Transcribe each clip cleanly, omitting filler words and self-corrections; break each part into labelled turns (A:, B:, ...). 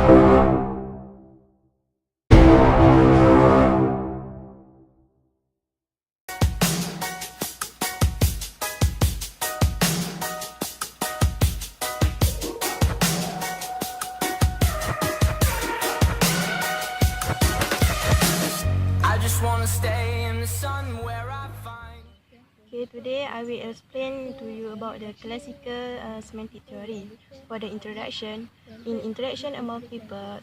A: Okay, today I will explain to you about the classical semantic theory. For the introduction, in interaction among people,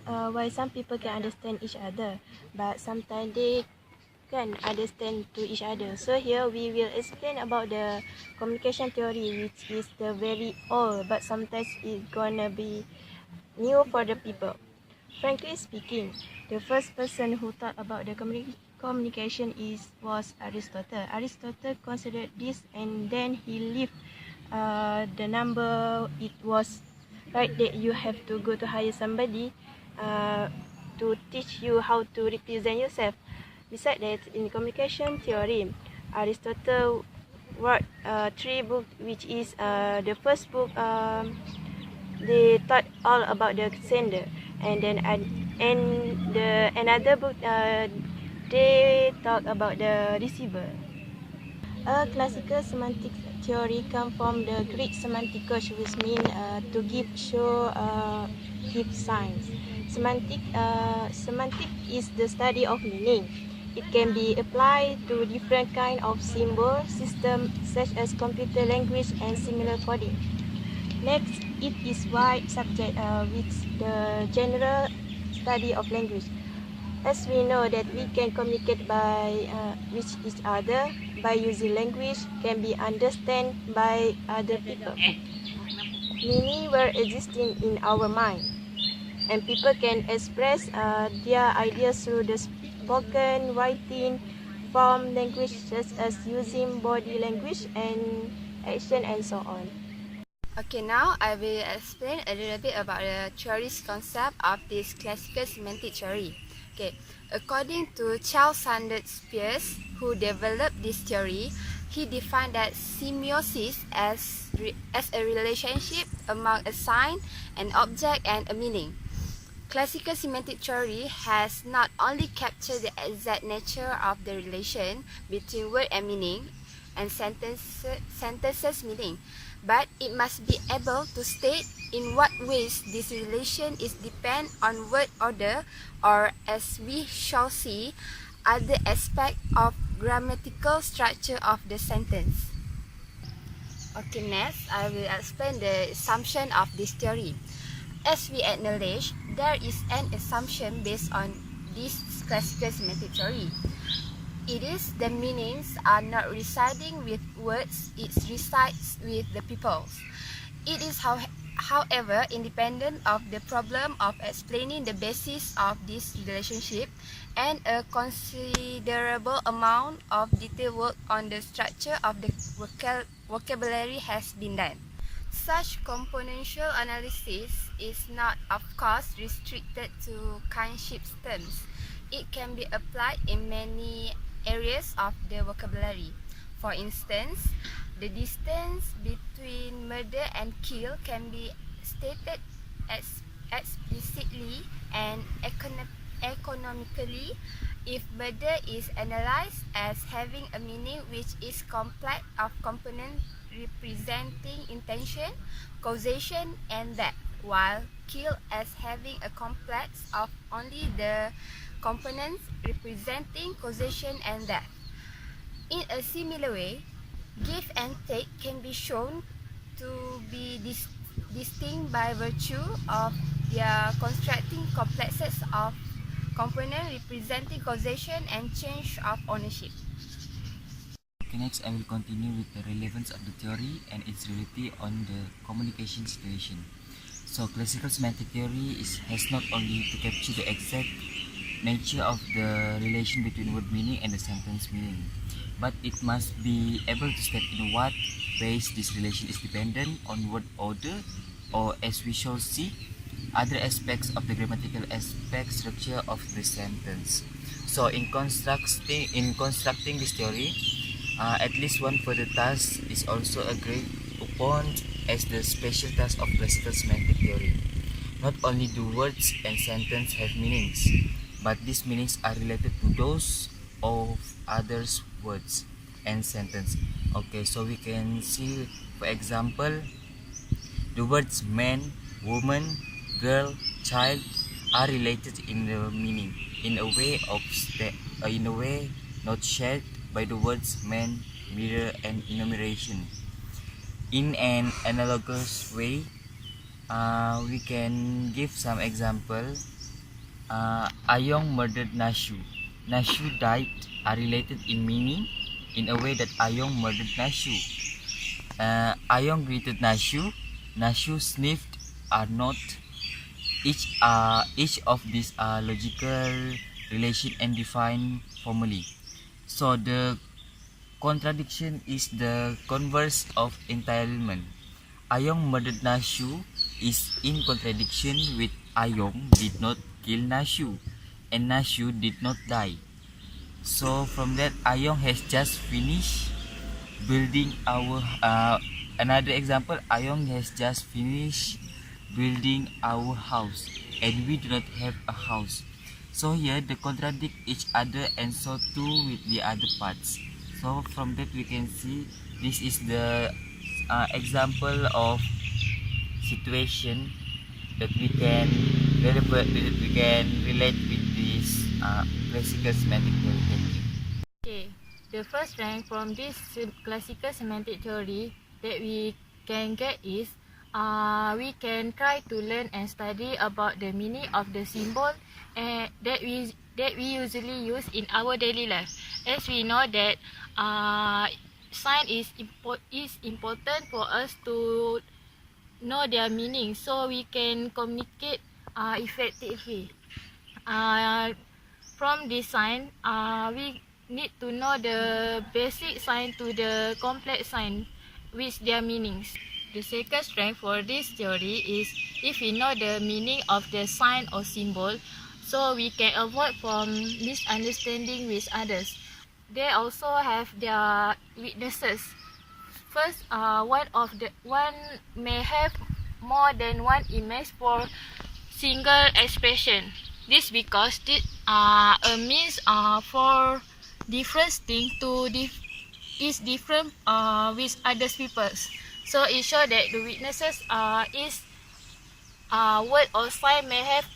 A: while some people can understand each other, but sometimes they can understand to each other. So here we will explain about the communication theory, which is the very old, but sometimes it's gonna be new for the people. Frankly speaking, the first person who thought about the communication was Aristotle. Aristotle considered this, and then he left the number. It was right that you have to go to hire somebody to teach you how to represent yourself. Besides that, in communication theory, Aristotle wrote 3 books, which is the first book. They taught all about the sender, and then another book they talk about the receiver. A classical semantic theory comes from the Greek semantikos, which means to give, show, give signs. Semantic is the study of meaning. It can be applied to different kind of symbol systems such as computer language and similar coding. Next, it is wide subject with the general study of language. As we know that we can communicate with each other by using language can be understood by other people. Meaning were existing in our mind, and people can express their ideas through the spoken, writing, form language, such as using body language and action and so on.
B: Okay, now I will explain a little bit about the theory's concept of this classical semantic theory. Okay, according to Charles Sanders Peirce, who developed this theory, he defined that semiosis as a relationship among a sign, an object, and a meaning. Classical semantic theory has not only captured the exact nature of the relation between word and meaning and sentences meaning, but it must be able to state in what ways this relation is depend on word order, or as we shall see, other aspect of grammatical structure of the sentence. Okay, next I will explain the assumption of this theory. As we acknowledge, there is an assumption based on this classical semantic theory. It is the meanings are not residing with words, it resides with the peoples. It is however independent of the problem of explaining the basis of this relationship, and a considerable amount of detailed work on the structure of the vocabulary has been done. Such componential analysis is not, of course, restricted to kinship terms. It can be applied in many areas of the vocabulary. For instance, the distance between murder and kill can be stated explicitly and economically if murder is analyzed as having a meaning which is complex of components representing intention, causation, and death, while kill as having a complex of only the components representing causation and death. In a similar way, give and take can be shown to be distinct by virtue of their constructing complexes of components representing causation and change of ownership.
C: Okay, next I will continue with the relevance of the theory and its reality on the communication situation. So classical semantic theory has not only to capture the exact nature of the relation between word meaning and the sentence meaning, but it must be able to state in what ways this relation is dependent on word order, or as we shall see, other aspects of the grammatical aspect structure of the sentence. So in constructing this theory, at least one further task is also agreed upon as the special task of classical semantic theory. Not only do words and sentence have meanings, but these meanings are related to those of others' words and sentence. Okay, so we can see, for example, the words man, woman, girl, child are related in the meaning in a way not shared by the words man, mirror, and enumeration. In an analogous way, we can give some example. Ayong murdered Nashu. Nashu died are related in meaning in a way that Ayong murdered Nashu. Ayong greeted Nashu. Nashu sniffed are not. Each of these are logical relation and defined formally. So the contradiction is the converse of entitlement. Ayong murdered Nashu is in contradiction with Ayong did not kill Nashu and Nashu did not die. So from that, Ayong has just finished building our another example. Ayong has just finished building our house and we do not have a house. So here they contradict each other and so too with the other parts. So from that we can see this is the example of situation that we can relate with this classical semantic theory.
A: Okay, the first rank from this classical semantic theory that we can get is we can try to learn and study about the meaning of the symbol that we usually use in our daily life. As we know that sign is important for us to know their meaning, so we can communicate effectively. From this sign, we need to know the basic sign to the complex sign with their meanings. The second strength for this theory is if we know the meaning of the sign or symbol, so we can avoid from misunderstanding with others. They also have their weaknesses. First, one may have more than one image for single expression. This because this a means for different thing is different with other people's. So it shows that the weaknesses is word or sign may have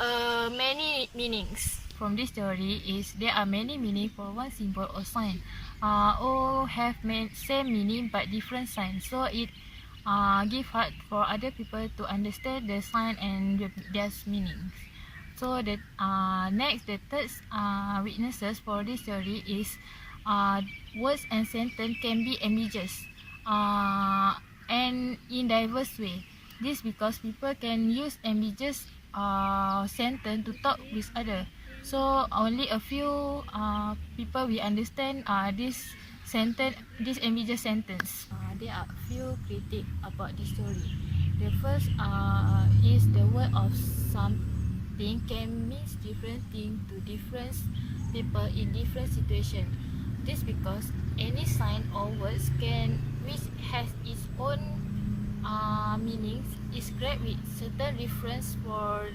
A: many meanings. From this theory is there are many meaning for one symbol or sign. All have same meaning but different signs. So it give hard for other people to understand the sign and their meanings. So the the third weaknesses for this theory is words and sentence can be ambiguous and in diverse way. This because people can use ambiguous sentence to talk with other. So only a few people will understand this ambiguous sentence. There are a few critiques about this theory. The first is the word of something can mean different things to different people in different situations. This because any sign or words which has its own meanings is great with certain reference for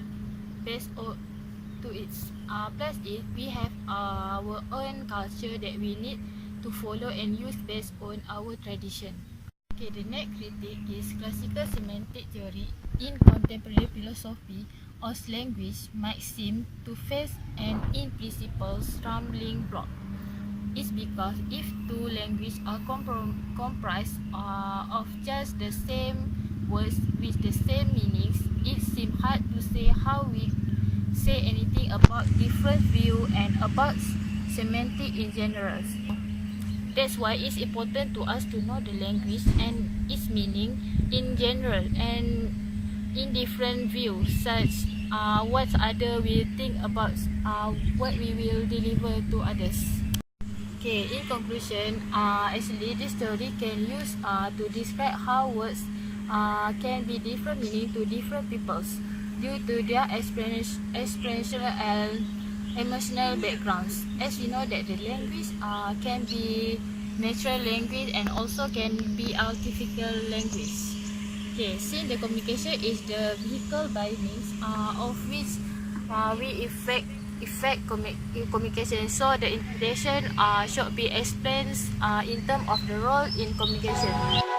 A: based to its plus it we have our own culture that we need to follow and use based on our tradition. Okay, the next critique is classical semantic theory in contemporary philosophy or language might seem to face an in principle stumbling block. It's because if two languages are comprised of just the same words with the same meanings, it seems hard to say how we say anything about different view and about semantic in general. That's why it's important to us to know the language and its meaning in general and in different views, such what other will think about what we will deliver to others. Okay, in conclusion, actually this theory can use to describe how words can be different meaning to different peoples due to their experiential and emotional backgrounds. As we know that the language can be natural language and also can be artificial language.
D: Okay, since the communication is the vehicle by means of which we effect communication, so the integration should be explained in terms of the role in communication.